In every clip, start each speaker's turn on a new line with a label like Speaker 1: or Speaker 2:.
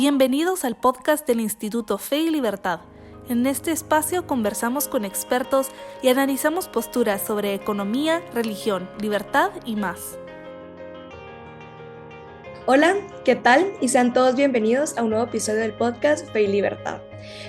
Speaker 1: Bienvenidos al podcast del Instituto Fe y Libertad. En este espacio conversamos con expertos y analizamos posturas sobre economía, religión, libertad y más.
Speaker 2: Hola, ¿qué tal? Y sean todos bienvenidos a un nuevo episodio del podcast Fe y Libertad.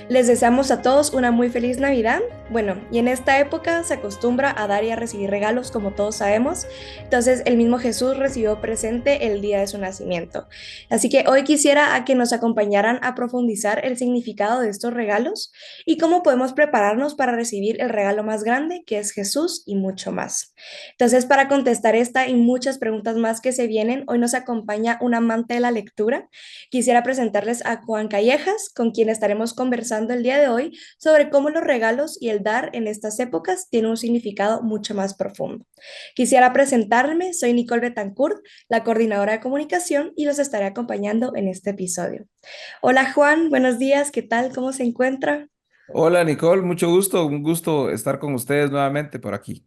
Speaker 2: Les deseamos a todos una muy feliz Navidad. Bueno, y en esta época se acostumbra a dar y a recibir regalos, como todos sabemos. Entonces, el mismo Jesús recibió presente el día de su nacimiento. Así que hoy quisiera a que nos acompañaran a profundizar el significado de estos regalos y cómo podemos prepararnos para recibir el regalo más grande, que es Jesús, y mucho más. Entonces, para contestar esta y muchas preguntas más que se vienen, hoy nos acompaña un amante de la lectura. Quisiera presentarles a Juan Callejas, con quien estaremos conversando el día de hoy sobre cómo los regalos y el dar en estas épocas tienen un significado mucho más profundo. Quisiera presentarme, soy Nicole Betancourt, la coordinadora de comunicación, y los estaré acompañando en este episodio. Hola Juan, buenos días, ¿qué tal? ¿Cómo se encuentra?
Speaker 3: Hola Nicole, mucho gusto, un gusto estar con ustedes nuevamente por aquí.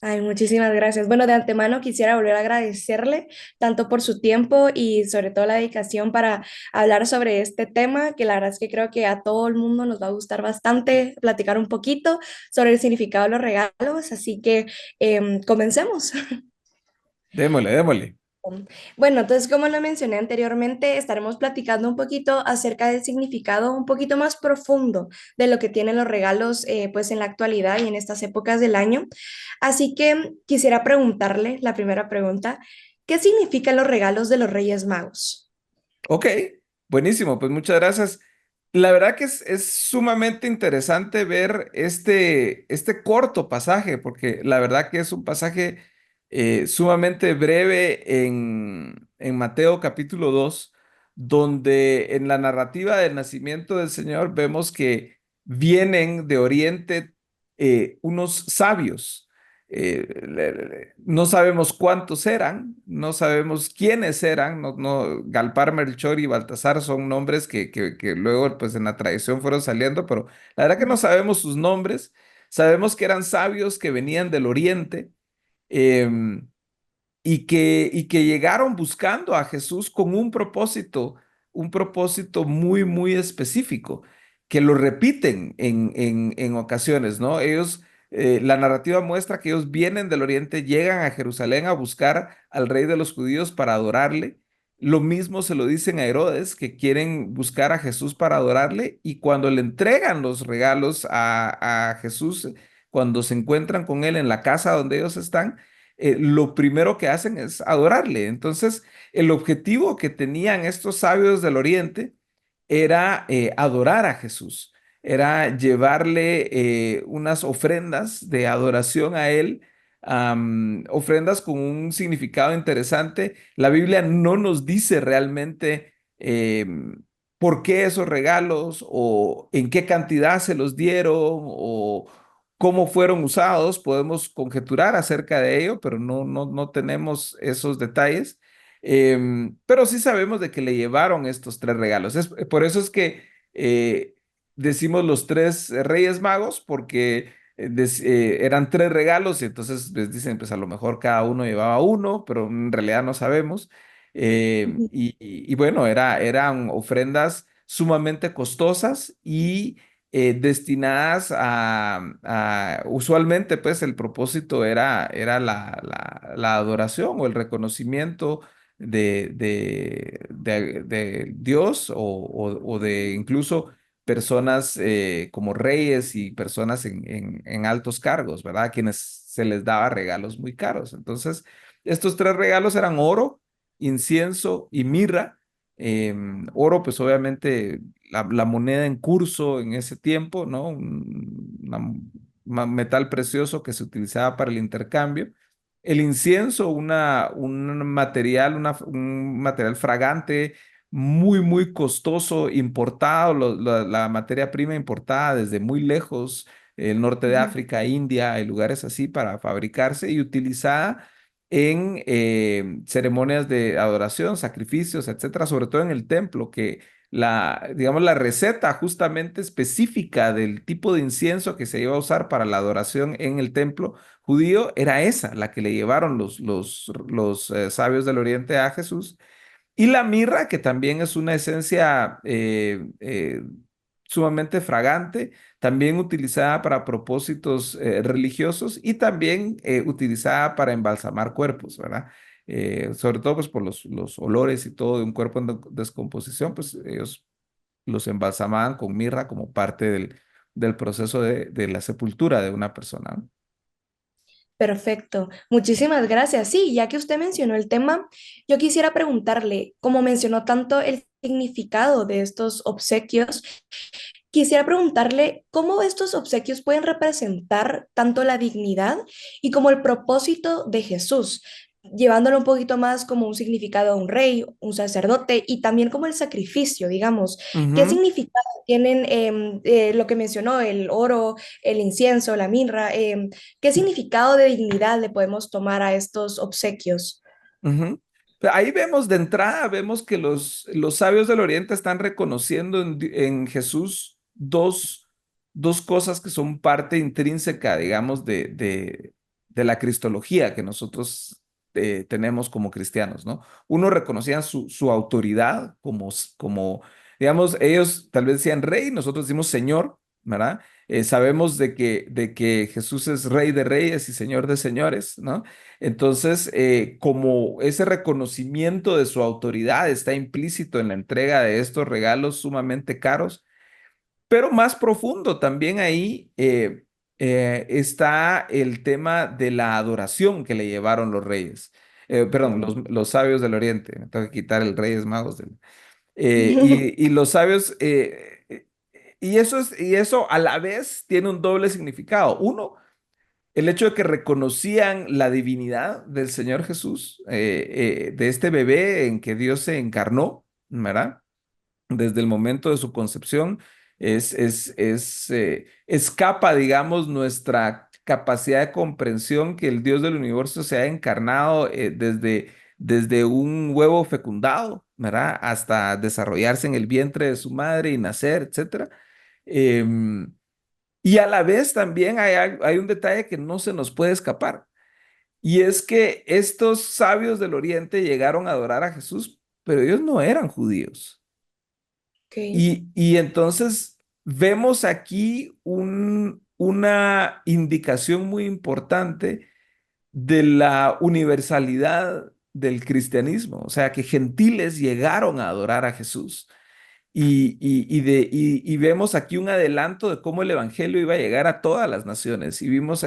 Speaker 2: Ay, muchísimas gracias. Bueno, de antemano quisiera volver a agradecerle tanto por su tiempo y sobre todo la dedicación para hablar sobre este tema, que la verdad es que creo que a todo el mundo nos va a gustar bastante platicar un poquito sobre el significado de los regalos, así que comencemos.
Speaker 3: Démosle, démosle.
Speaker 2: Bueno, entonces como lo mencioné anteriormente, estaremos platicando un poquito acerca del significado un poquito más profundo de lo que tienen los regalos pues en la actualidad y en estas épocas del año. Así que quisiera preguntarle la primera pregunta, ¿qué significan los regalos de los Reyes Magos?
Speaker 3: Ok, buenísimo, pues muchas gracias. La verdad que es sumamente interesante ver este corto pasaje, porque la verdad que es un pasaje sumamente breve en Mateo capítulo 2, donde en la narrativa del nacimiento del Señor vemos que vienen de Oriente unos sabios. No sabemos cuántos eran, no sabemos quiénes eran, Galpar, Melchor y Baltasar son nombres que luego pues en la tradición fueron saliendo, pero la verdad que no sabemos sus nombres, sabemos que eran sabios que venían del Oriente, em, y que llegaron buscando a Jesús con un propósito muy, muy específico, que lo repiten en ocasiones, ¿no? La narrativa muestra que ellos vienen del oriente, llegan a Jerusalén a buscar al rey de los judíos para adorarle. Lo mismo se lo dicen a Herodes, que quieren buscar a Jesús para adorarle, y cuando le entregan los regalos a Jesús, cuando se encuentran con él en la casa donde ellos están, lo primero que hacen es adorarle. Entonces, el objetivo que tenían estos sabios del Oriente era adorar a Jesús, era llevarle unas ofrendas de adoración a él, ofrendas con un significado interesante. La Biblia no nos dice realmente por qué esos regalos o en qué cantidad se los dieron o cómo fueron usados. Podemos conjeturar acerca de ello, pero no tenemos esos detalles. Pero sí sabemos de que le llevaron estos tres regalos. Por eso es que decimos los tres Reyes Magos, porque eran tres regalos y entonces les dicen, pues a lo mejor cada uno llevaba uno, pero en realidad no sabemos. Y bueno, eran ofrendas sumamente costosas y destinadas usualmente pues el propósito era la adoración o el reconocimiento de Dios o de incluso personas como reyes y personas en altos cargos, ¿verdad? A quienes se les daba regalos muy caros. Entonces, estos tres regalos eran oro, incienso y mirra. Oro, pues obviamente la moneda en curso en ese tiempo, ¿no? Metal precioso que se utilizaba para el intercambio. El incienso, un material fragante, muy, muy costoso, importado, la materia prima importada desde muy lejos, el norte de
Speaker 2: Ujú.
Speaker 3: África, India, hay lugares así para fabricarse y utilizada en ceremonias de adoración, sacrificios, etcétera, sobre todo en el templo, que digamos, la receta justamente específica del tipo de incienso que se iba a usar para la adoración en el templo judío era esa, la que le llevaron los sabios del Oriente a Jesús. Y la mirra, que también es una esencia sumamente fragante, también utilizada para propósitos religiosos y también utilizada para embalsamar cuerpos, ¿verdad? Sobre todo pues por los olores y todo de un cuerpo en descomposición, pues ellos los embalsamaban con mirra como parte del proceso de la sepultura de una persona, ¿no?
Speaker 2: Perfecto, muchísimas gracias. Sí, ya que usted mencionó el tema, yo quisiera preguntarle, como mencionó tanto el significado de estos obsequios, quisiera preguntarle cómo estos obsequios pueden representar tanto la dignidad y como el propósito de Jesús, llevándolo un poquito más como un significado de un rey, un sacerdote y también como el sacrificio, digamos. ¿Qué
Speaker 3: Ujú,
Speaker 2: significado tienen lo que mencionó, el oro, el incienso, la mirra? ¿Qué significado de dignidad le podemos tomar a estos obsequios?
Speaker 3: ujú. Ahí vemos de entrada, vemos que los sabios del Oriente están reconociendo en Jesús dos cosas que son parte intrínseca, digamos, de la cristología que nosotros tenemos como cristianos, ¿no? Uno reconocía su autoridad como, digamos, ellos tal vez decían rey, nosotros decimos señor, ¿verdad? Sabemos de que Jesús es rey de reyes y señor de señores, ¿no? Entonces, como ese reconocimiento de su autoridad está implícito en la entrega de estos regalos sumamente caros, pero más profundo también ahí está el tema de la adoración que le llevaron los reyes, perdón,
Speaker 2: Ujú.
Speaker 3: los sabios del Oriente, me tengo que quitar el reyes magos y los sabios, y eso a la vez tiene un doble significado. Uno, el hecho de que reconocían la divinidad del Señor Jesús, de este bebé en que Dios se encarnó, ¿verdad? Desde el momento de su concepción, escapa, digamos, nuestra capacidad de comprensión que el Dios del universo se ha encarnado desde un huevo fecundado, ¿verdad? Hasta desarrollarse en el vientre de su madre y nacer, etcétera. Em, y a la vez también hay un detalle que no se nos puede escapar. Y es que estos sabios del Oriente llegaron a adorar a Jesús, pero ellos no eran judíos.
Speaker 2: Ok,
Speaker 3: Y entonces vemos aquí una indicación muy importante de la universalidad del cristianismo, o sea, que gentiles llegaron a adorar a Jesús. Y vemos aquí un adelanto de cómo el evangelio iba a llegar a todas las naciones. Y vemos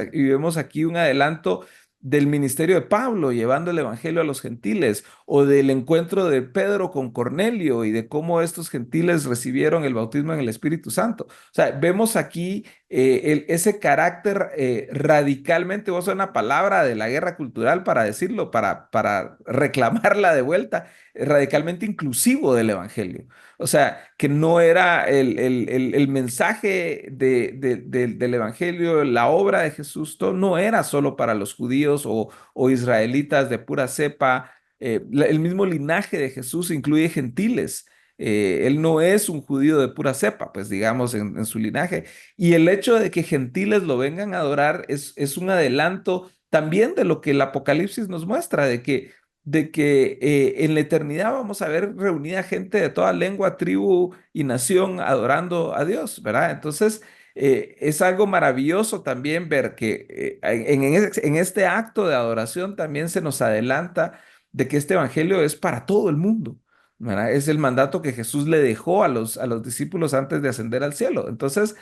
Speaker 3: aquí un adelanto del ministerio de Pablo llevando el evangelio a los gentiles, o del encuentro de Pedro con Cornelio y de cómo estos gentiles recibieron el bautismo en el Espíritu Santo. O sea, vemos aquí ese carácter radicalmente, voy a usar una palabra de la guerra cultural para decirlo, para reclamarla de vuelta, radicalmente inclusivo del evangelio. O sea, que no era el mensaje del Evangelio, la obra de Jesús, todo no era solo para los judíos o israelitas de pura cepa. El mismo linaje de Jesús incluye gentiles. Él no es un judío de pura cepa, pues digamos, en su linaje. Y el hecho de que gentiles lo vengan a adorar es un adelanto también de lo que el Apocalipsis nos muestra, de que en la eternidad vamos a ver reunida gente de toda lengua, tribu y nación adorando a Dios, ¿verdad? Entonces, es algo maravilloso también ver que en este acto de adoración también se nos adelanta de que este evangelio es para todo el mundo, ¿verdad? Es el mandato que Jesús le dejó a los discípulos antes de ascender al cielo. Entonces,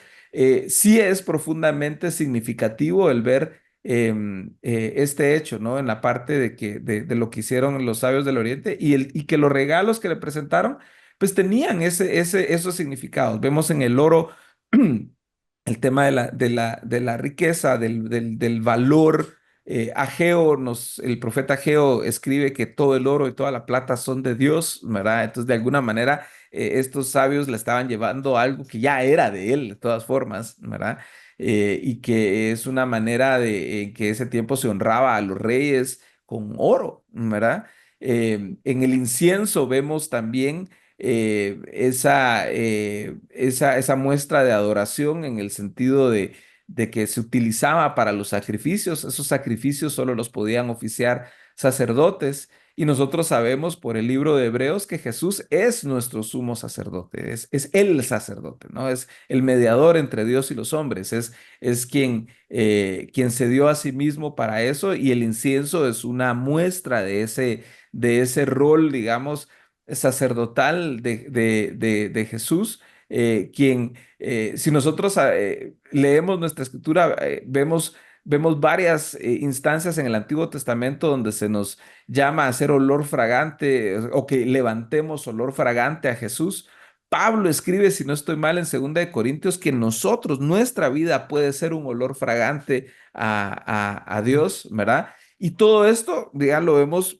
Speaker 3: sí es profundamente significativo el ver este hecho, ¿no? En la parte de lo que hicieron los sabios del Oriente y que los regalos que le presentaron, pues tenían esos significados. Vemos en el oro el tema de la riqueza, del valor. El profeta Ageo escribe que todo el oro y toda la plata son de Dios, ¿verdad? Entonces, de alguna manera, estos sabios le estaban llevando algo que ya era de él, de todas formas, ¿verdad? Y que es una manera en que ese tiempo se honraba a los reyes con oro, ¿verdad? En el incienso vemos también esa muestra de adoración en el sentido de que se utilizaba para los sacrificios. Esos sacrificios solo los podían oficiar sacerdotes. Y nosotros sabemos por el libro de Hebreos que Jesús es nuestro sumo sacerdote, es el sacerdote, ¿no? Es el mediador entre Dios y los hombres, es quien se dio a sí mismo para eso y el incienso es una muestra de ese rol, digamos, sacerdotal de Jesús, si nosotros leemos nuestra escritura, vemos varias instancias en el Antiguo Testamento donde se nos llama a hacer olor fragante o que levantemos olor fragante a Jesús. Pablo escribe, si no estoy mal, en 2 Corintios, que nosotros, nuestra vida puede ser un olor fragante a Dios, ¿verdad? Y todo esto, ya lo vemos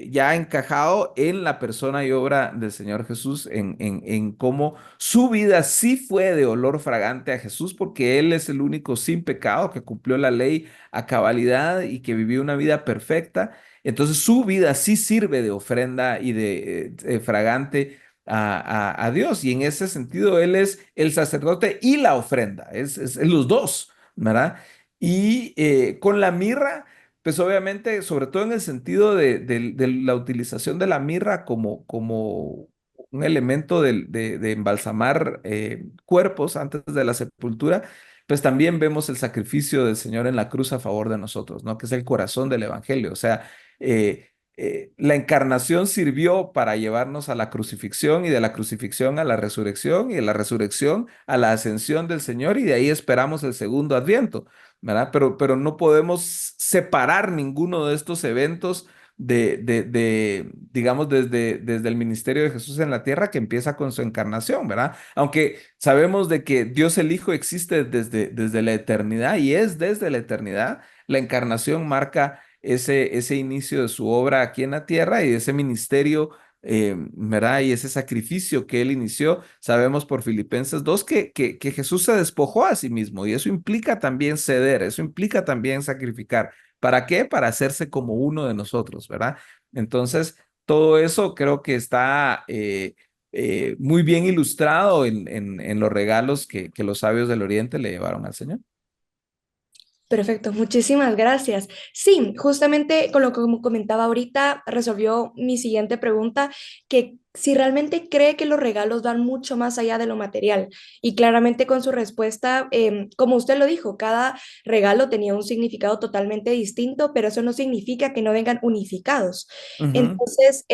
Speaker 3: ya encajado en la persona y obra del Señor Jesús, en cómo su vida sí fue de olor fragante a Jesús, porque Él es el único sin pecado que cumplió la ley a cabalidad y que vivió una vida perfecta. Entonces su vida sí sirve de ofrenda y de fragante a Dios. Y en ese sentido, Él es el sacerdote y la ofrenda, es los dos, ¿verdad? Y con la mirra. Pues obviamente, sobre todo en el sentido de la utilización de la mirra como un elemento de embalsamar cuerpos antes de la sepultura, pues también vemos el sacrificio del Señor en la cruz a favor de nosotros, ¿no? Que es el corazón del Evangelio. O sea, la encarnación sirvió para llevarnos a la crucifixión y de la crucifixión a la resurrección y de la resurrección a la ascensión del Señor y de ahí esperamos el segundo adviento, ¿verdad? Pero no podemos separar ninguno de estos eventos digamos, desde el ministerio de Jesús en la tierra que empieza con su encarnación, ¿verdad? Aunque sabemos de que Dios el Hijo existe desde la eternidad y es desde la eternidad, la encarnación marca ese inicio de su obra aquí en la tierra y ese ministerio, ¿verdad? Y ese sacrificio que él inició, sabemos por Filipenses 2 que Jesús se despojó a sí mismo y eso implica también ceder, eso implica también sacrificar. ¿Para qué? Para hacerse como uno de nosotros, ¿verdad? Entonces, todo eso creo que está muy bien ilustrado en los regalos que los sabios del Oriente le llevaron al Señor.
Speaker 2: Perfecto, muchísimas gracias. Sí, justamente con lo que como comentaba ahorita, resolvió mi siguiente pregunta, que si realmente cree que los regalos van mucho más allá de lo material. Y claramente con su respuesta, como usted lo dijo, cada regalo tenía un significado totalmente distinto, pero eso no significa que no vengan unificados.
Speaker 3: Ujú,
Speaker 2: Entonces,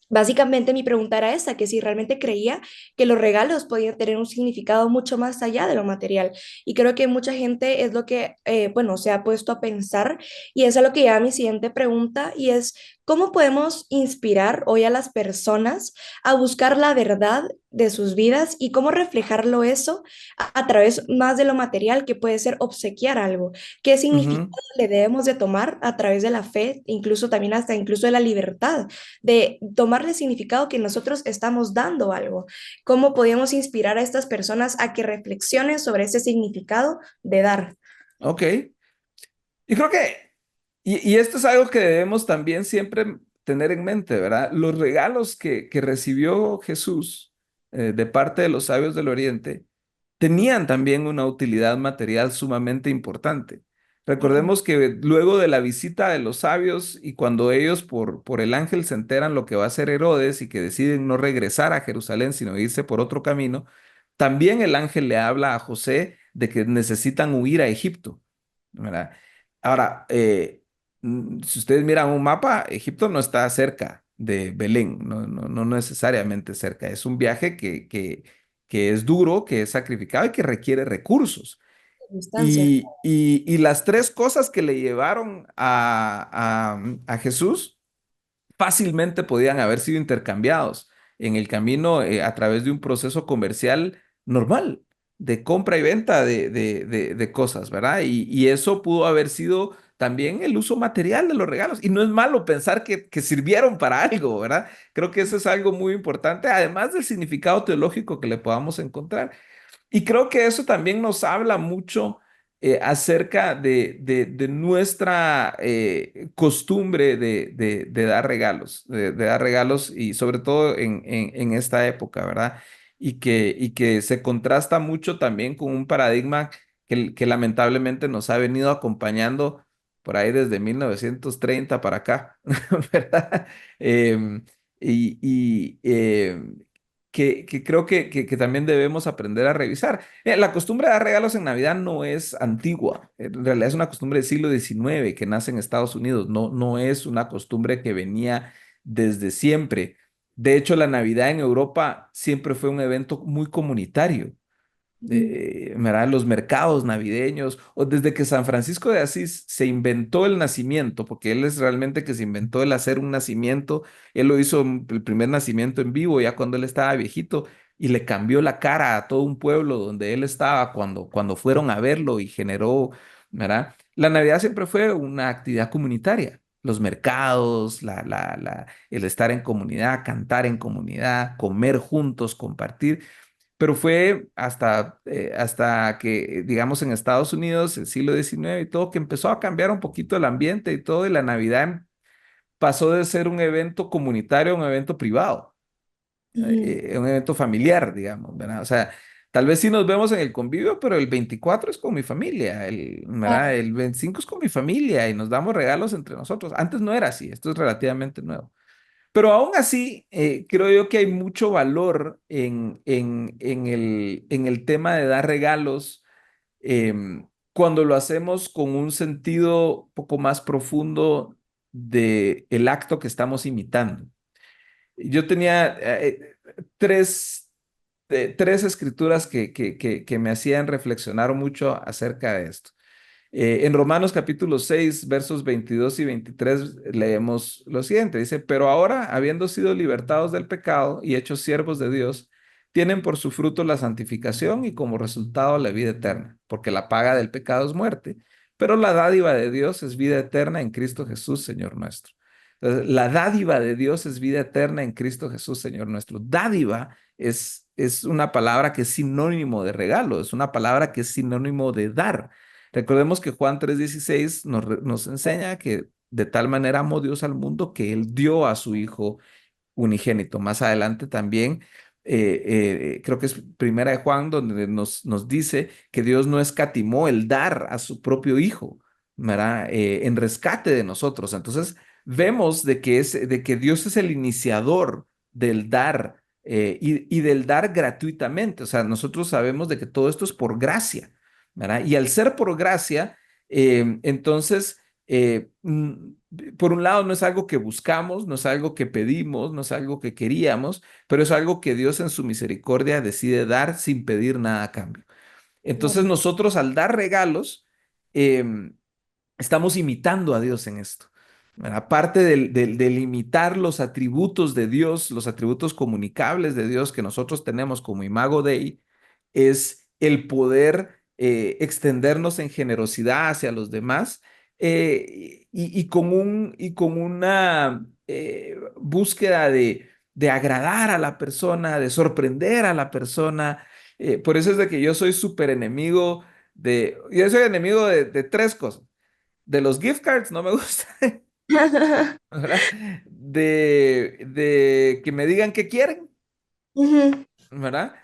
Speaker 2: básicamente mi pregunta era esa, que si realmente creía que los regalos podían tener un significado mucho más allá de lo material. Y creo que mucha gente es lo que, bueno, se ha puesto a pensar y es a lo que lleva mi siguiente pregunta y es, ¿cómo podemos inspirar hoy a las personas a buscar la verdad de sus vidas y cómo reflejarlo eso a través más de lo material que puede ser obsequiar algo? ¿Qué significado
Speaker 3: ujú.
Speaker 2: le debemos de tomar a través de la fe, incluso también hasta incluso de la libertad, de tomarle significado que nosotros estamos dando algo? ¿Cómo podemos inspirar a estas personas a que reflexionen sobre ese significado de dar?
Speaker 3: Ok. Y creo y esto es algo que debemos también siempre tener en mente, ¿verdad? Los regalos que recibió Jesús de parte de los sabios del Oriente tenían también una utilidad material sumamente importante. Recordemos que luego de la visita de los sabios y cuando ellos por el ángel se enteran lo que va a hacer Herodes y que deciden no regresar a Jerusalén, sino irse por otro camino, también el ángel le habla a José de que necesitan huir a Egipto, ¿verdad? Ahora, si ustedes miran un mapa, Egipto no está cerca de Belén, no necesariamente cerca. Es un viaje que es duro, que es sacrificado y que requiere recursos.
Speaker 2: Circunstancias.
Speaker 3: Y las tres cosas que le llevaron a Jesús fácilmente podían haber sido intercambiados en el camino a través de un proceso comercial normal, de compra y venta de cosas, ¿verdad? Y eso pudo haber sido también el uso material de los regalos. Y no es malo pensar que sirvieron para algo, ¿verdad? Creo que eso es algo muy importante, además del significado teológico que le podamos encontrar. Y creo que eso también nos habla mucho acerca de nuestra costumbre de dar regalos, de dar regalos y sobre todo en esta época, ¿verdad? Y que se contrasta mucho también con un paradigma que lamentablemente nos ha venido acompañando por ahí desde 1930 para acá, ¿verdad? Em, y que creo que también debemos aprender a revisar. La costumbre de dar regalos en Navidad no es antigua, en realidad es una costumbre del siglo XIX que nace en Estados Unidos, no es una costumbre que venía desde siempre. De hecho, la Navidad en Europa siempre fue un evento muy comunitario.
Speaker 2: Ujú.
Speaker 3: ¿Verdad? Los mercados navideños, o desde que San Francisco de Asís se inventó el nacimiento, porque él es realmente que se inventó el hacer un nacimiento, él lo hizo el primer nacimiento en vivo, ya cuando él estaba viejito, y le cambió la cara a todo un pueblo donde él estaba cuando fueron a verlo y generó, ¿verdad? La Navidad siempre fue una actividad comunitaria. Los mercados, el estar en comunidad, cantar en comunidad, comer juntos, compartir. Pero fue hasta que, digamos, en Estados Unidos, el siglo XIX y todo, que empezó a cambiar un poquito el ambiente y todo, y la Navidad pasó de ser un evento comunitario a un evento privado,
Speaker 2: Ujú.
Speaker 3: un evento familiar, digamos, ¿verdad? O sea, tal vez sí nos vemos en el convivio, pero el 24 es con mi familia, ¿verdad?
Speaker 2: Claro.
Speaker 3: El 25 es con mi familia y nos damos regalos entre nosotros. Antes no era así, esto es relativamente nuevo. Pero aún así, creo yo que hay mucho valor en el tema de dar regalos cuando lo hacemos con un sentido poco más profundo de el acto que estamos imitando. Yo tenía tres escrituras que me hacían reflexionar mucho acerca de esto. En Romanos capítulo 6 versos 22 y 23 leemos lo siguiente. Dice, pero ahora, habiendo sido libertados del pecado y hechos siervos de Dios, tienen por su fruto la santificación y como resultado la vida eterna, porque la paga del pecado es muerte, pero la dádiva de Dios es vida eterna en Cristo Jesús, Señor nuestro. Entonces, la dádiva de Dios es vida eterna en Cristo Jesús, Señor nuestro. Dádiva es una palabra que es sinónimo de regalo, es una palabra que es sinónimo de dar. Recordemos que Juan 3:16 nos enseña que de tal manera amó Dios al mundo que Él dio a su Hijo unigénito. Más adelante también, creo que es Primera de Juan, donde nos dice que Dios no escatimó el dar a su propio Hijo, ¿verdad? En rescate de nosotros. Entonces, vemos de que Dios es el iniciador del dar y del dar gratuitamente. O sea, nosotros sabemos de que todo esto es por gracia, ¿verdad? Y al ser por gracia, entonces, por un lado, no es algo que buscamos, no es algo que pedimos, no es algo que queríamos, pero es algo que Dios en su misericordia decide dar sin pedir nada a cambio. Entonces
Speaker 2: Claro.
Speaker 3: nosotros al dar regalos, estamos imitando a Dios en esto. ¿Verdad? Aparte del imitar los atributos de Dios, los atributos comunicables de Dios que nosotros tenemos como imago Dei, es el poder extendernos en generosidad hacia los demás y con una búsqueda de agradar a la persona, de sorprender a la persona. Por eso es de que yo soy súper enemigo yo soy enemigo de tres cosas. De los gift cards no me gusta, ¿verdad? De que me digan qué quieren,
Speaker 2: Ujú.
Speaker 3: ¿verdad?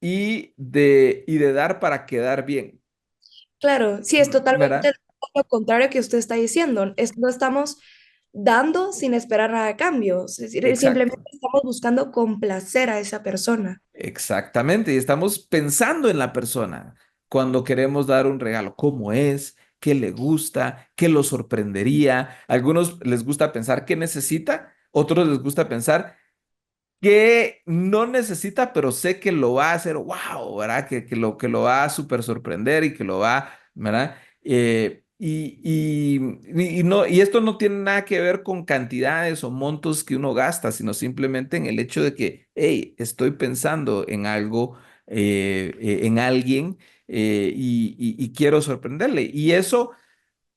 Speaker 3: Y de dar para quedar bien,
Speaker 2: Claro, sí, es totalmente
Speaker 3: ¿verdad?
Speaker 2: lo contrario que usted está diciendo. No estamos dando sin esperar nada a cambio. Es decir, simplemente
Speaker 3: Exacto,
Speaker 2: estamos buscando complacer a esa persona.
Speaker 3: exactamente. Y estamos pensando en la persona cuando queremos dar un regalo. ¿Cómo es? ¿Qué le gusta? ¿Qué lo sorprendería? A algunos les gusta pensar qué necesita, otros les gusta pensar que no necesita, pero sé que lo va a hacer, wow, ¿verdad? Que lo va a súper sorprender y que lo va, ¿verdad? Y esto no tiene nada que ver con cantidades o montos que uno gasta, sino simplemente en el hecho de que, hey, estoy pensando en algo, en alguien, y quiero sorprenderle. Y eso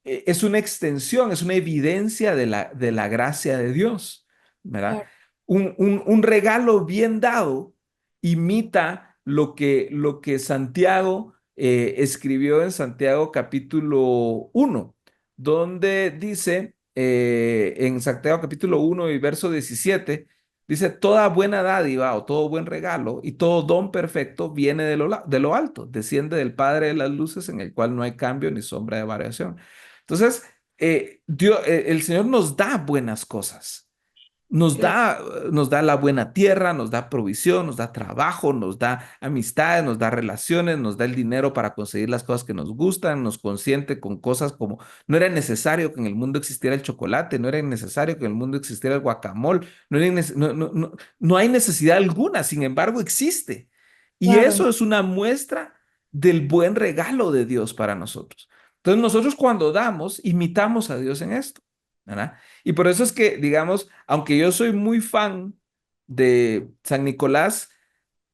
Speaker 3: es una extensión, es una evidencia de la gracia de Dios, ¿verdad?
Speaker 2: Claro.
Speaker 3: Un regalo bien dado imita lo que Santiago escribió en Santiago capítulo 1, donde dice, en Santiago capítulo 1 y verso 17, dice, toda buena dádiva o todo buen regalo y todo don perfecto viene de lo alto, desciende del Padre de las luces en el cual no hay cambio ni sombra de variación. Entonces, El Señor nos da buenas cosas. Nos
Speaker 2: Claro,
Speaker 3: da, nos da la buena tierra, nos da provisión, nos da trabajo, nos da amistades, nos da relaciones, nos da el dinero para conseguir las cosas que nos gustan, nos consiente con cosas como no era necesario que en el mundo existiera el chocolate, no era necesario que en el mundo existiera el guacamole, no hay necesidad alguna, sin embargo existe. Y
Speaker 2: claro,
Speaker 3: eso es una muestra del buen regalo de Dios para nosotros. Entonces nosotros cuando damos, imitamos a Dios en esto, ¿verdad? Y por eso es que, digamos, aunque yo soy muy fan de San Nicolás,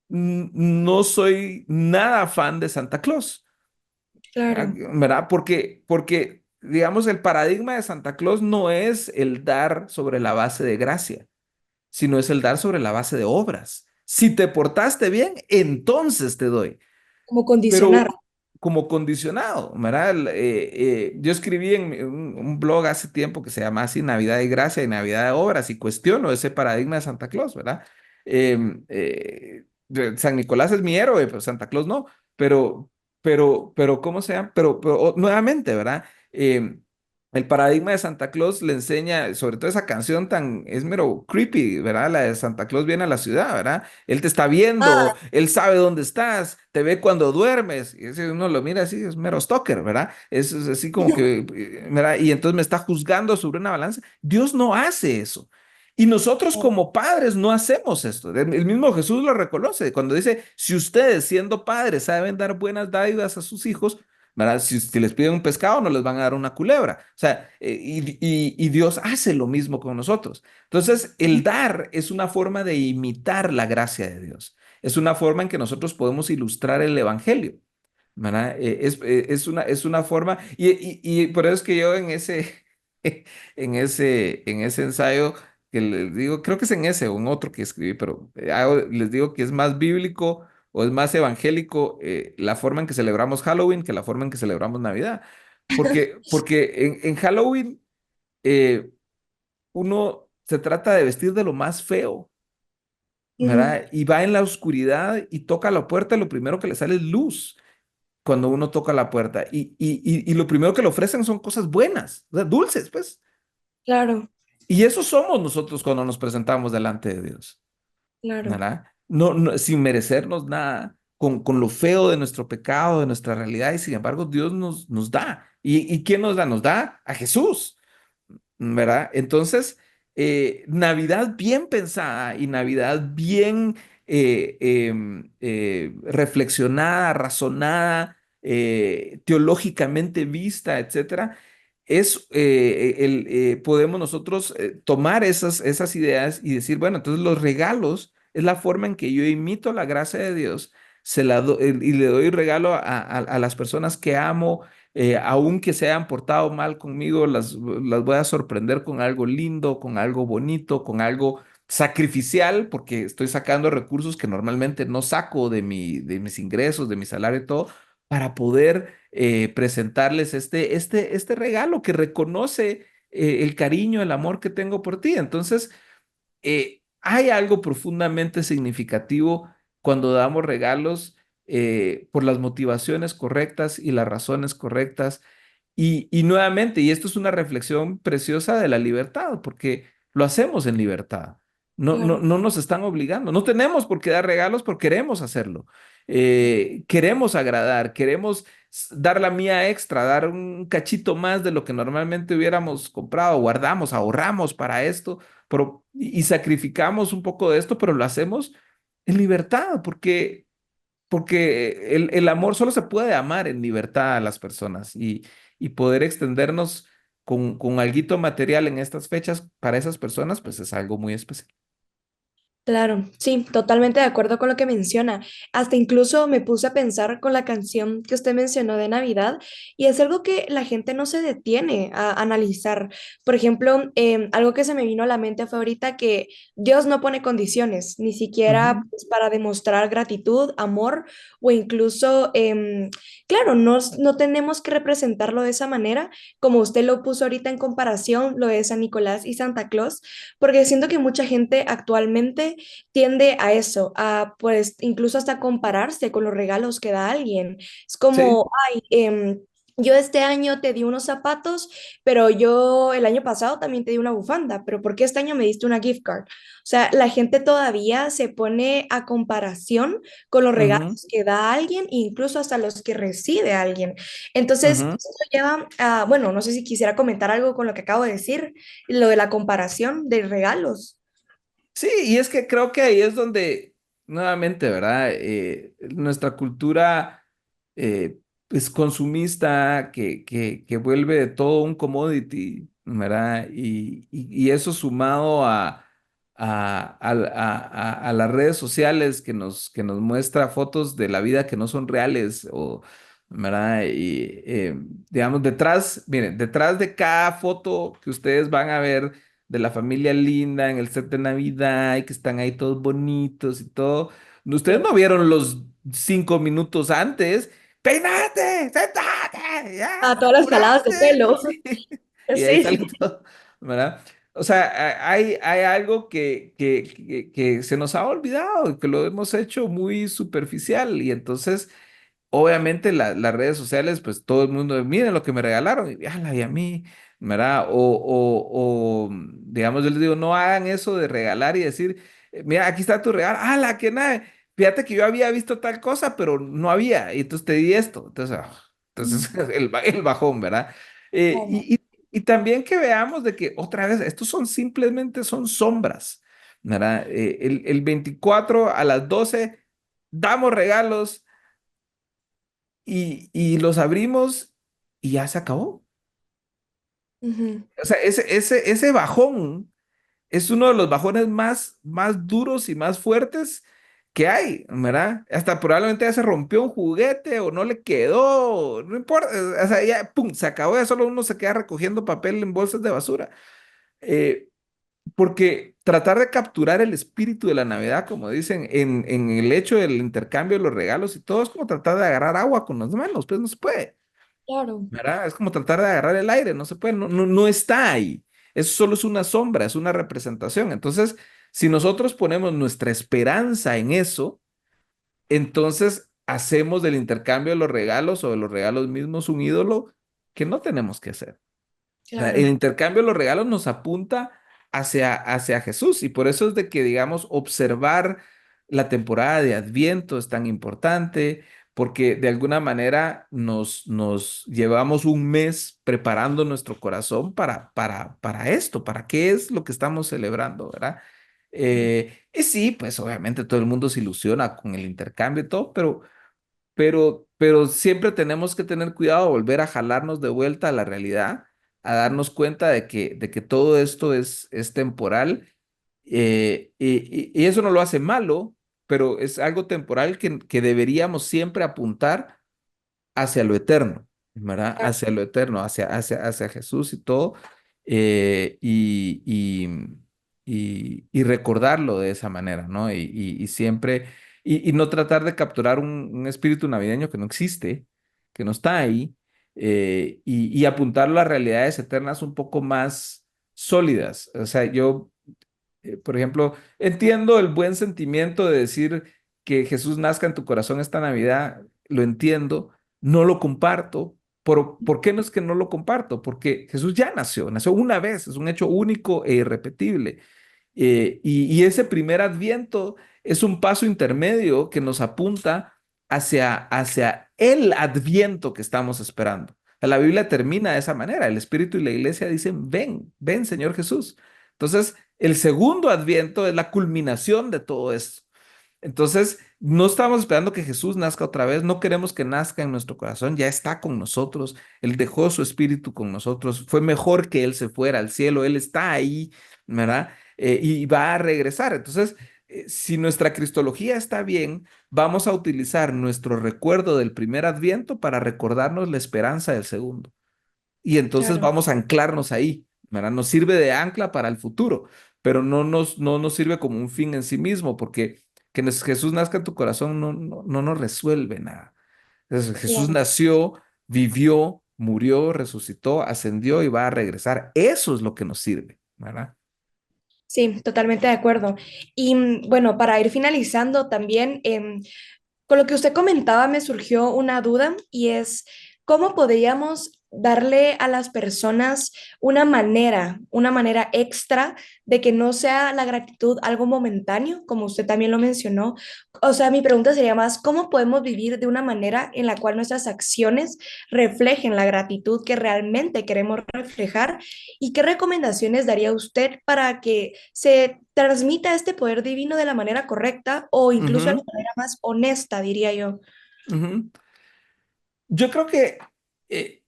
Speaker 3: no soy nada fan de Santa Claus, ¿verdad?
Speaker 2: claro.
Speaker 3: ¿Verdad? Porque, digamos, el paradigma de Santa Claus no es el dar sobre la base de gracia, sino es el dar sobre la base de obras. Si te portaste bien, entonces te doy,
Speaker 2: Como condicionar.
Speaker 3: pero como condicionado, ¿verdad? Yo escribí en un blog hace tiempo que se llama así Navidad de Gracia y Navidad de Obras y cuestiono ese paradigma de Santa Claus, ¿verdad? San Nicolás es mi héroe, pero Santa Claus no, pero, ¿cómo se llama? Nuevamente, ¿verdad? El paradigma de Santa Claus le enseña, sobre todo esa canción tan, es mero creepy, ¿verdad? La de Santa Claus viene a la ciudad, ¿verdad? Él te está viendo,
Speaker 2: Ah,
Speaker 3: él sabe dónde estás, te ve cuando duermes. Y ese uno lo mira así, es mero stalker, ¿verdad? Es así como que, ¿verdad? Y entonces me está juzgando sobre una balanza. Dios no hace eso. Y nosotros como padres no hacemos esto. El mismo Jesús lo reconoce cuando dice, si ustedes siendo padres saben dar buenas dádivas a sus hijos, ¿verdad? Si les piden un pescado, no les van a dar una culebra. O sea, y Dios hace lo mismo con nosotros. Entonces, el dar es una forma de imitar la gracia de Dios. Es una forma en que nosotros podemos ilustrar el evangelio, ¿verdad? Es una forma, y por eso es que yo en ese, en ese ensayo que les digo, creo que es en ese o en otro que escribí, pero les digo que es más bíblico o es más evangélico la forma en que celebramos Halloween que la forma en que celebramos Navidad. Porque en Halloween eh, uno se trata de vestir de lo más feo,
Speaker 2: ujú,
Speaker 3: ¿verdad? Y va en la oscuridad y toca la puerta, y lo primero que le sale es luz cuando uno toca la puerta. Y lo primero que le ofrecen son cosas buenas, o sea, dulces, pues.
Speaker 2: claro,
Speaker 3: Y eso somos nosotros cuando nos presentamos delante de Dios,
Speaker 2: claro,
Speaker 3: ¿verdad? Sin merecernos nada, con lo feo de nuestro pecado, de nuestra realidad, y sin embargo Dios nos da. ¿Y quién nos da? Nos da a Jesús. ¿Verdad? Entonces, Navidad bien pensada y Navidad bien reflexionada, razonada, teológicamente vista, etcétera, podemos nosotros tomar esas ideas y decir, bueno, entonces los regalos es la forma en que yo imito la gracia de Dios y le doy regalo a las personas que amo, aun que se hayan portado mal conmigo, las voy a sorprender con algo lindo, con algo bonito, con algo sacrificial, porque estoy sacando recursos que normalmente no saco de mis ingresos, de mi salario y todo, para poder presentarles este regalo que reconoce el cariño, el amor que tengo por ti. Entonces, hay algo profundamente significativo cuando damos regalos por las motivaciones correctas y las razones correctas. Y nuevamente, y esto es una reflexión preciosa de la libertad, porque lo hacemos en libertad. No, no,
Speaker 2: claro,
Speaker 3: no nos están obligando. No tenemos por qué dar regalos porque queremos hacerlo. Queremos agradar, queremos dar la mía extra, dar un cachito más de lo que normalmente hubiéramos comprado, guardamos, ahorramos para esto y sacrificamos un poco de esto, pero lo hacemos en libertad, porque el amor solo se puede amar en libertad a las personas y poder extendernos con alguito material en estas fechas para esas personas, pues es algo muy especial.
Speaker 2: claro. Sí, totalmente de acuerdo con lo que menciona. Hasta incluso me puse a pensar con la canción que usted mencionó de Navidad y es algo que la gente no se detiene a analizar. Por ejemplo, algo que se me vino a la mente fue ahorita que Dios no pone condiciones, ni siquiera
Speaker 3: Ujú.
Speaker 2: pues, para demostrar gratitud, amor o incluso, claro, no tenemos que representarlo de esa manera, como usted lo puso ahorita en comparación, lo de San Nicolás y Santa Claus, porque siento que mucha gente actualmente tiende a eso, a pues incluso hasta compararse con los regalos que da alguien. Es
Speaker 3: Sí,
Speaker 2: como, ay, yo este año te di unos zapatos, pero yo el año pasado también te di una bufanda, pero ¿por qué este año me diste una gift card? O sea, la gente todavía se pone a comparación con los
Speaker 3: Ujú,
Speaker 2: regalos que da alguien, incluso hasta los que recibe alguien. Entonces,
Speaker 3: ujú.
Speaker 2: esto lleva a, bueno, no sé si quisiera comentar algo con lo que acabo de decir, lo de la comparación de regalos.
Speaker 3: Sí, y es que creo que ahí es donde, nuevamente, ¿verdad? Nuestra cultura pues consumista que vuelve de todo un commodity, ¿verdad? Y eso sumado a las redes sociales que nos muestra fotos de la vida que no son reales, o, ¿verdad? Y digamos, miren, detrás de cada foto que ustedes van a ver de la familia linda en el set de Navidad y que están ahí todos bonitos y todo. Ustedes no vieron los 5 minutos antes. ¡Peinate! ¡Sentate! ¡Ya!
Speaker 2: A todas las jaladas de
Speaker 3: ¡Apúrate!
Speaker 2: pelo.
Speaker 3: Sí. Y ahí
Speaker 2: Sí,
Speaker 3: sale todo, ¿verdad? O sea, hay algo que se nos ha olvidado, y que lo hemos hecho muy superficial y entonces obviamente las redes sociales, pues todo el mundo, miren lo que me regalaron, y, ala, y a mí, ¿verdad? Digamos, yo les digo, no hagan eso de regalar y decir, mira, aquí está tu regalo, ala, que nada, fíjate que yo había visto tal cosa, pero no había, y entonces te di esto. Entonces, entonces el bajón, ¿verdad? Eh,
Speaker 2: claro.
Speaker 3: y, y, y también que veamos de que otra vez, estos simplemente son sombras, ¿verdad? El 24 a las 12 damos regalos y los abrimos y ya se acabó.
Speaker 2: Ujú.
Speaker 3: O sea, ese bajón es uno de los bajones más duros y más fuertes que hay, ¿verdad? Hasta probablemente ya se rompió un juguete o no le quedó, no importa, o sea, ya, pum, se acabó, ya solo uno se queda recogiendo papel en bolsas de basura. Eh, Porque tratar de capturar el espíritu de la Navidad, como dicen, en el hecho del intercambio de los regalos y todo, es como tratar de agarrar agua con las manos, pues no se puede.
Speaker 2: Claro,
Speaker 3: ¿Verdad? Es como tratar de agarrar el aire, no se puede, no está ahí. Eso solo es una sombra, es una representación. Entonces, si nosotros ponemos nuestra esperanza en eso, entonces hacemos del intercambio de los regalos o de los regalos mismos un ídolo que no tenemos que hacer. El
Speaker 2: claro,
Speaker 3: intercambio de los regalos nos apunta hacia Jesús y por eso es de que, digamos, observar la temporada de Adviento es tan importante porque de alguna manera nos llevamos un mes preparando nuestro corazón para esto, para qué es lo que estamos celebrando, ¿verdad? Y sí, pues obviamente todo el mundo se ilusiona con el intercambio y todo, pero siempre tenemos que tener cuidado de volver a jalarnos de vuelta a la realidad, a darnos cuenta de que todo esto es temporal, y eso no lo hace malo, pero es algo temporal que deberíamos siempre apuntar hacia lo eterno, ¿verdad?
Speaker 2: claro,
Speaker 3: Hacia lo eterno, hacia Jesús y todo, y recordarlo de esa manera, ¿no? Y siempre, y no tratar de capturar un espíritu navideño que no existe, que no está ahí, y apuntarlo a realidades eternas un poco más sólidas. O sea, yo por ejemplo, entiendo el buen sentimiento de decir que Jesús nazca en tu corazón esta Navidad, lo entiendo, no lo comparto. ¿Por qué no es que no lo comparto? Porque Jesús ya nació una vez, es un hecho único e irrepetible. Y ese primer adviento es un paso intermedio que nos apunta hacia el adviento que estamos esperando. La Biblia termina de esa manera. El Espíritu y la Iglesia dicen, ven, ven, Señor Jesús. Entonces, el segundo adviento es la culminación de todo esto. Entonces, no estamos esperando que Jesús nazca otra vez, no queremos que nazca en nuestro corazón, ya está con nosotros, Él dejó su espíritu con nosotros, fue mejor que Él se fuera al cielo, Él está ahí, ¿verdad? Y va a regresar. Entonces, si nuestra cristología está bien, vamos a utilizar nuestro recuerdo del primer adviento para recordarnos la esperanza del segundo. Y entonces
Speaker 2: claro,
Speaker 3: vamos a anclarnos ahí, ¿verdad? Nos sirve de ancla para el futuro, pero no nos sirve como un fin en sí mismo, porque que Jesús nazca en tu corazón no nos resuelve nada. Entonces, Jesús
Speaker 2: claro.
Speaker 3: nació, vivió, murió, resucitó, ascendió y va a regresar. Eso es lo que nos sirve, ¿verdad?
Speaker 2: Sí, totalmente de acuerdo. Y bueno, para ir finalizando también, con lo que usted comentaba me surgió una duda y es, ¿cómo podríamos darle a las personas una manera extra de que no sea la gratitud algo momentáneo, como usted también lo mencionó? O sea, mi pregunta sería más, ¿cómo podemos vivir de una manera en la cual nuestras acciones reflejen la gratitud que realmente queremos reflejar? ¿Y qué recomendaciones daría usted para que se transmita este poder divino de la manera correcta o incluso de la
Speaker 3: Ujú,
Speaker 2: manera más honesta, diría yo?
Speaker 3: ujú. Yo creo que eh,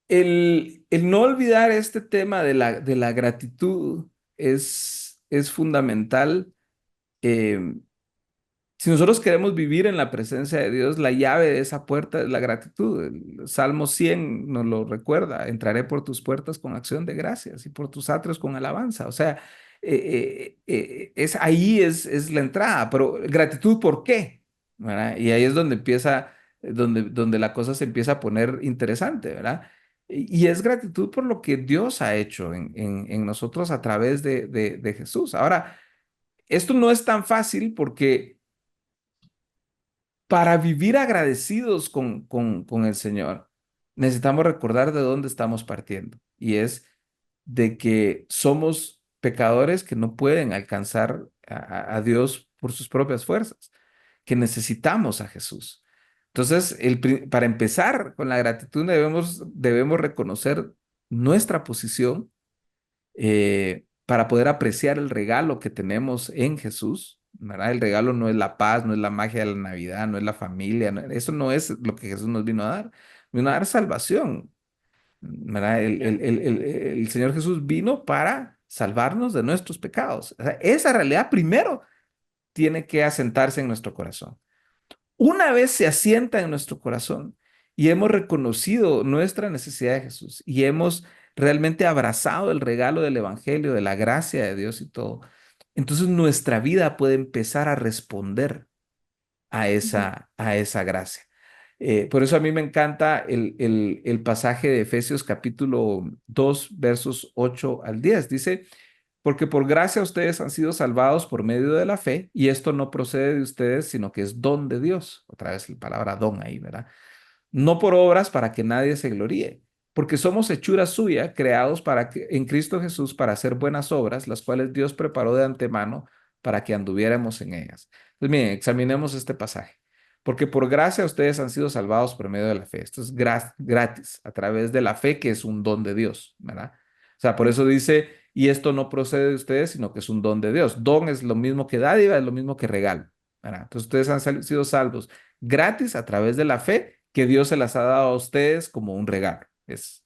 Speaker 3: el no olvidar este tema de la gratitud es fundamental. eh, Si nosotros queremos vivir en la presencia de Dios, la llave de esa puerta es la gratitud. El Salmo 100 nos lo recuerda: entraré por tus puertas con acción de gracias y por tus atrios con alabanza. O sea, ahí es la entrada, pero gratitud, ¿por qué? ¿Verdad? Y ahí es donde empieza, donde la cosa se empieza a poner interesante, ¿verdad? Y es gratitud por lo que Dios ha hecho en nosotros a través de Jesús. Ahora, esto no es tan fácil porque para vivir agradecidos con el Señor, necesitamos recordar de dónde estamos partiendo. Y es de que somos pecadores que no pueden alcanzar a Dios por sus propias fuerzas, que necesitamos a Jesús. Entonces, para empezar con la gratitud debemos reconocer nuestra posición, para poder apreciar el regalo que tenemos en Jesús, ¿verdad? El regalo no es la paz, no es la magia de la Navidad, no es la familia, eso no es lo que Jesús nos vino a dar. Vino a dar salvación, ¿verdad? El Señor Jesús vino para salvarnos de nuestros pecados. O sea, esa realidad primero tiene que asentarse en nuestro corazón. Una vez se asienta en nuestro corazón y hemos reconocido nuestra necesidad de Jesús y hemos realmente abrazado el regalo del Evangelio, de la gracia de Dios y todo, entonces nuestra vida puede empezar a responder
Speaker 2: Ujú.
Speaker 3: a esa gracia. Por eso a mí me encanta el pasaje de Efesios capítulo 2 versos 8 al 10. Dice: porque por gracia ustedes han sido salvados por medio de la fe, y esto no procede de ustedes, sino que es don de Dios. Otra vez la palabra don ahí, ¿verdad? No por obras para que nadie se gloríe, porque somos hechura suya, creados en Cristo Jesús para hacer buenas obras, las cuales Dios preparó de antemano para que anduviéramos en ellas. Entonces, miren, examinemos este pasaje. Porque por gracia ustedes han sido salvados por medio de la fe. Esto es gratis, a través de la fe, que es un don de Dios, ¿verdad? O sea, por eso dice: y esto no procede de ustedes, sino que es un don de Dios. Don es lo mismo que dádiva, es lo mismo que regalo, ¿verdad? Entonces ustedes han sido salvos gratis a través de la fe que Dios se las ha dado a ustedes como un regalo,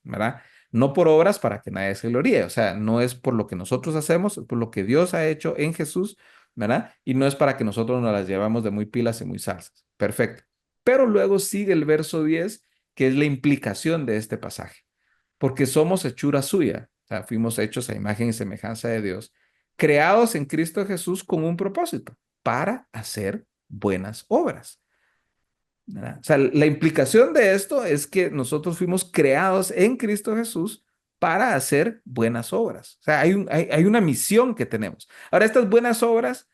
Speaker 3: ¿verdad? No por obras para que nadie se gloríe. O sea, no es por lo que nosotros hacemos, es por lo que Dios ha hecho en Jesús, ¿verdad? Y no es para que nosotros nos las llevamos de muy pilas y muy salsas. Perfecto. Pero luego sigue el verso 10, que es la implicación de este pasaje: porque somos hechura suya, o sea, fuimos hechos a imagen y semejanza de Dios, creados en Cristo Jesús con un propósito: para hacer buenas obras, ¿verdad? O sea, la implicación de esto es que nosotros fuimos creados en Cristo Jesús para hacer buenas obras. O sea, hay una misión que tenemos. Ahora, estas buenas obras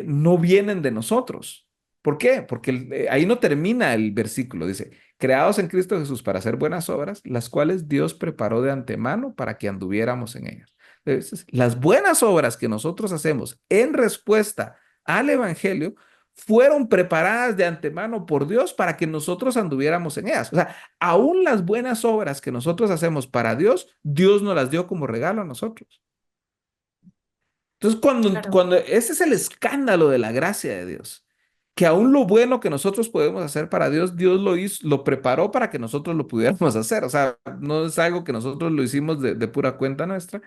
Speaker 3: no vienen de nosotros. ¿Por qué? Porque ahí no termina el versículo. Dice: creados en Cristo Jesús para hacer buenas obras, las cuales Dios preparó de antemano para que anduviéramos en ellas. Entonces, las buenas obras que nosotros hacemos en respuesta al Evangelio fueron preparadas de antemano por Dios para que nosotros anduviéramos en ellas. O sea, aún las buenas obras que nosotros hacemos para Dios, Dios nos las dio como regalo a nosotros. Entonces,
Speaker 2: Claro.
Speaker 3: cuando ese es el escándalo de la gracia de Dios, que aún lo bueno que nosotros podemos hacer para Dios, Dios lo hizo, lo preparó para que nosotros lo pudiéramos hacer. O sea, no es algo que nosotros lo hicimos de pura cuenta nuestra,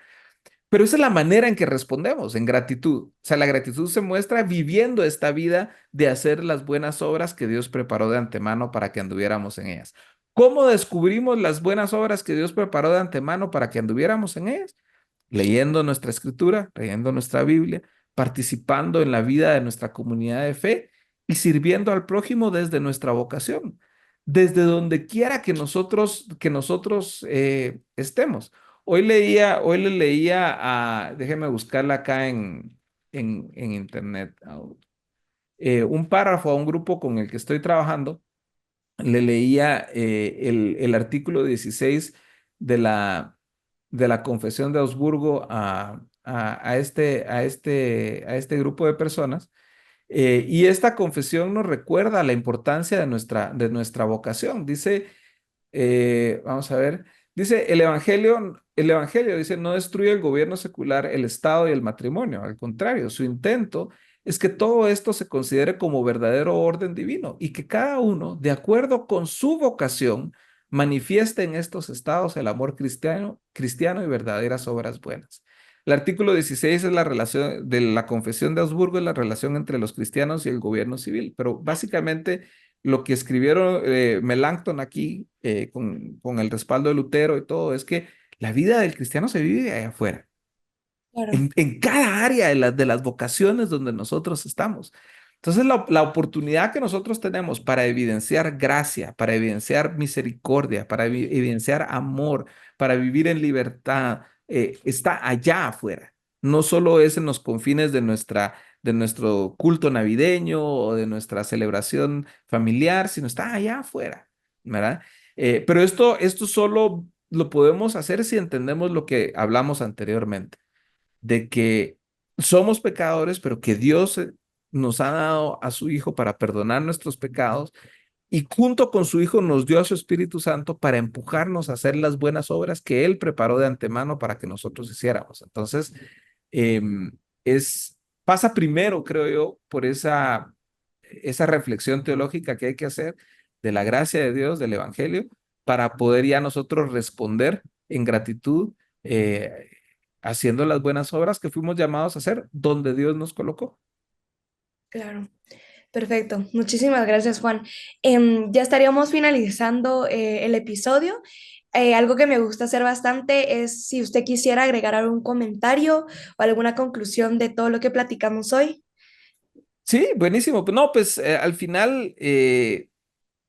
Speaker 3: pero esa es la manera en que respondemos, en gratitud. O sea, la gratitud se muestra viviendo esta vida de hacer las buenas obras que Dios preparó de antemano para que anduviéramos en ellas. ¿Cómo descubrimos las buenas obras que Dios preparó de antemano para que anduviéramos en ellas? Leyendo nuestra escritura, leyendo nuestra Biblia, participando en la vida de nuestra comunidad de fe y sirviendo al prójimo desde nuestra vocación, desde donde quiera que nosotros estemos. Hoy le leía déjeme buscarla acá en internet, un párrafo a un grupo con el que estoy trabajando, le leía el artículo 16 de la Confesión de Augsburgo a este grupo de personas. Y esta confesión nos recuerda la importancia de nuestra vocación. Dice, vamos a ver, dice el Evangelio dice, no destruye el gobierno secular, el Estado y el matrimonio. Al contrario, su intento es que todo esto se considere como verdadero orden divino y que cada uno, de acuerdo con su vocación, manifieste en estos estados el amor cristiano y verdaderas obras buenas. El artículo 16 es la relación de la Confesión de Augsburgo, es la relación entre los cristianos y el gobierno civil, pero básicamente lo que escribieron Melanchthon aquí con el respaldo de Lutero y todo es que la vida del cristiano se vive allá afuera,
Speaker 2: Claro,
Speaker 3: en cada área de las vocaciones donde nosotros estamos. Entonces, la oportunidad que nosotros tenemos para evidenciar gracia, para evidenciar misericordia, para evidenciar amor, para vivir en libertad, está allá afuera. No solo es en los confines de nuestro culto navideño o de nuestra celebración familiar, sino está allá afuera, ¿verdad? Pero esto solo lo podemos hacer si entendemos lo que hablamos anteriormente de que somos pecadores, pero que Dios nos ha dado a su Hijo para perdonar nuestros pecados y junto con su Hijo nos dio a su Espíritu Santo para empujarnos a hacer las buenas obras que Él preparó de antemano para que nosotros hiciéramos. Entonces, em, pasa primero, creo yo, por esa reflexión teológica que hay que hacer de la gracia de Dios, del Evangelio, para poder ya nosotros responder en gratitud, eh, haciendo las buenas obras que fuimos llamados a hacer donde Dios nos colocó.
Speaker 2: claro. Perfecto. Muchísimas gracias, Juan. Ya estaríamos finalizando el episodio. Algo que me gusta hacer bastante es si usted quisiera agregar algún comentario o alguna conclusión de todo lo que platicamos hoy.
Speaker 3: Sí, buenísimo. No, pues al final,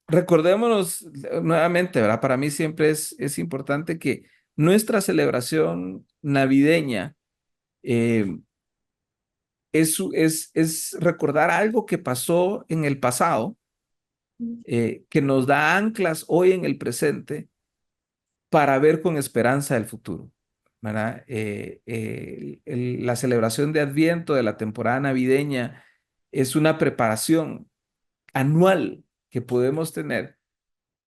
Speaker 3: recordémonos nuevamente, ¿verdad? Para mí siempre es importante que nuestra celebración navideña eh, es recordar algo que pasó en el pasado, que nos da anclas hoy en el presente para ver con esperanza el futuro, ¿verdad? La celebración de Adviento, de la temporada navideña, es una preparación anual que podemos tener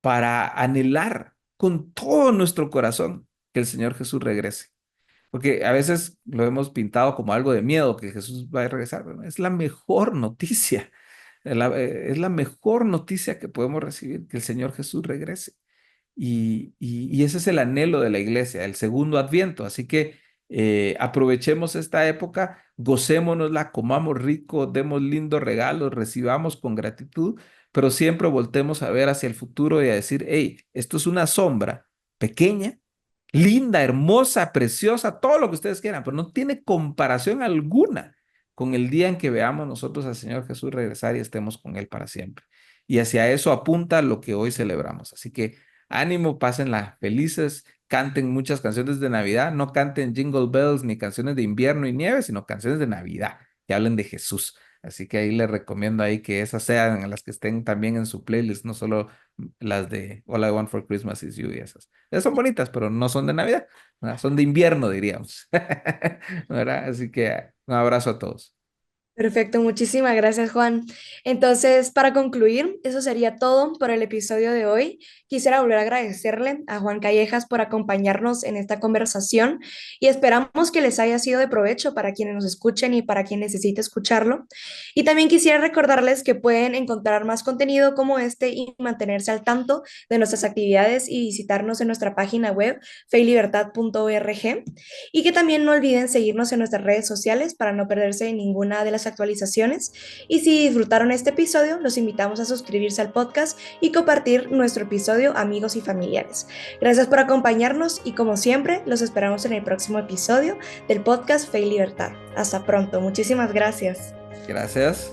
Speaker 3: para anhelar con todo nuestro corazón que el Señor Jesús regrese. Porque a veces lo hemos pintado como algo de miedo, que Jesús va a regresar. Bueno, es la mejor noticia, es la mejor noticia que podemos recibir, que el Señor Jesús regrese. Y ese es el anhelo de la iglesia, el segundo adviento. Así que aprovechemos esta época, gocémonosla, comamos rico, demos lindos regalos, recibamos con gratitud, pero siempre voltemos a ver hacia el futuro y a decir, hey, esto es una sombra pequeña, linda, hermosa, preciosa, todo lo que ustedes quieran, pero no tiene comparación alguna con el día en que veamos nosotros al Señor Jesús regresar y estemos con Él para siempre. Y hacia eso apunta lo que hoy celebramos. Así que ánimo, pásenla felices, canten muchas canciones de Navidad, no canten Jingle Bells ni canciones de invierno y nieve, sino canciones de Navidad que hablen de Jesús. Así que ahí les recomiendo ahí que esas sean las que estén también en su playlist, no solo las de All I Want for Christmas is You y esas. Esas son bonitas, pero no son de Navidad, ¿verdad? Son de invierno, diríamos. ¿Verdad? Así que un abrazo a todos.
Speaker 2: Perfecto, muchísimas gracias, Juan. Entonces, para concluir, eso sería todo por el episodio de hoy. Quisiera volver a agradecerle a Juan Callejas por acompañarnos en esta conversación y esperamos que les haya sido de provecho para quienes nos escuchen y para quien necesite escucharlo. Y también quisiera recordarles que pueden encontrar más contenido como este y mantenerse al tanto de nuestras actividades y visitarnos en nuestra página web feylibertad.org y que también no olviden seguirnos en nuestras redes sociales para no perderse de ninguna de las actualizaciones. Y si disfrutaron este episodio, los invitamos a suscribirse al podcast y compartir nuestro episodio amigos y familiares. Gracias por acompañarnos y como siempre, los esperamos en el próximo episodio del podcast Fe y Libertad. Hasta pronto, muchísimas gracias.
Speaker 3: Gracias.